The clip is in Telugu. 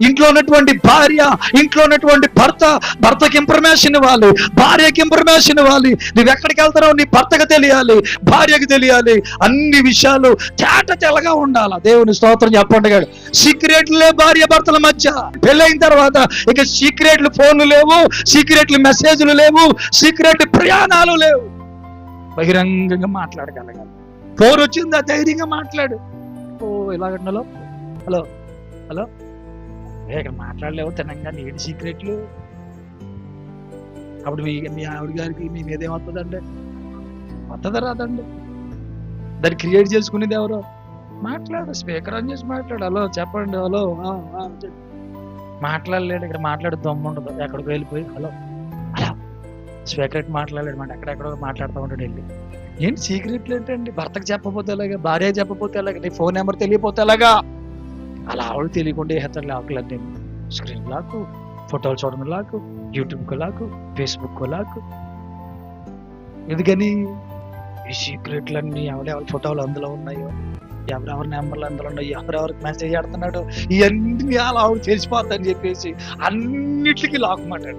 ఇంట్లో ఉన్నటువంటి భార్య, ఇంట్లో ఉన్నటువంటి భర్తకి ఇన్ఫర్మేషన్ ఇవ్వాలి, భార్యకి ఇన్ఫర్మేషన్ ఇవ్వాలి. నువ్వు ఎక్కడికి వెళ్తున్నావు నీ భర్తకు తెలియాలి, భార్యకు తెలియాలి. అన్ని విషయాలు తేట తెల్లగా ఉండాలి. దేవుని స్తోత్రం చెప్పండి. గాడు సీక్రెట్లే భార్య భర్తల మధ్య. పెళ్ళైన తర్వాత ఇక సీక్రెట్లు ఫోన్లు లేవు, సీక్రెట్లు మెసేజ్లు లేవు, సీక్రెట్ ప్రయాణాలు లేవు. బహిరంగంగా మాట్లాడగలగాలి. ఫోన్ వచ్చిందా ధైర్యంగా మాట్లాడు. ఇలాగంటలో హలో హలో ఇక్కడ మాట్లాడలేవు తినంగానే ఏంటి సీక్రెట్లు. అప్పుడు మీ ఆవిడ గారికి మీ మీద ఏమవుతుందండి? వస్తుందా రాదండి? దాన్ని క్రియేట్ చేసుకునేది ఎవరో? మాట్లాడు, స్పీకర్ ఆన్ చేసి మాట్లాడు. హలో చెప్పండి, హలో మాట్లాడలేడు. ఇక్కడ మాట్లాడే దమ్ము ఉండదు. ఎక్కడికి వెళ్ళిపోయి హలో అలా స్పీకర్ మాట్లాడలేడు మాట, ఎక్కడెక్కడో మాట్లాడుతూ ఉంటాడు వెళ్ళి. ఏంటి సీక్రెట్లు ఏంటండి? భర్తకు చెప్పపోతే ఎలాగా, భార్య చెప్పపోతే ఎలాగా, నీ ఫోన్ నెంబర్ తెలియపోతే ఎలాగా? అలా ఆవిడ తెలియకుండా వేస్తారు లాకులన్నీ. స్క్రీన్ లాకు, ఫోటోలు చూడడం లాకు, యూట్యూబ్కు లాకు, ఫేస్బుక్ లాకు. ఎందుకని? ఈ సీక్రెట్లన్నీ ఎవరెవరి ఫోటోలు అందులో ఉన్నాయో, ఎవరెవరి నెంబర్లు అందులో ఉన్నాయో, ఎవరెవరికి మెసేజ్ పెడుతున్నాడు, ఇవన్నీ అలా ఆవిడ తెలిసిపోద్దని చెప్పేసి అన్నిటికీ లాక్ మాట.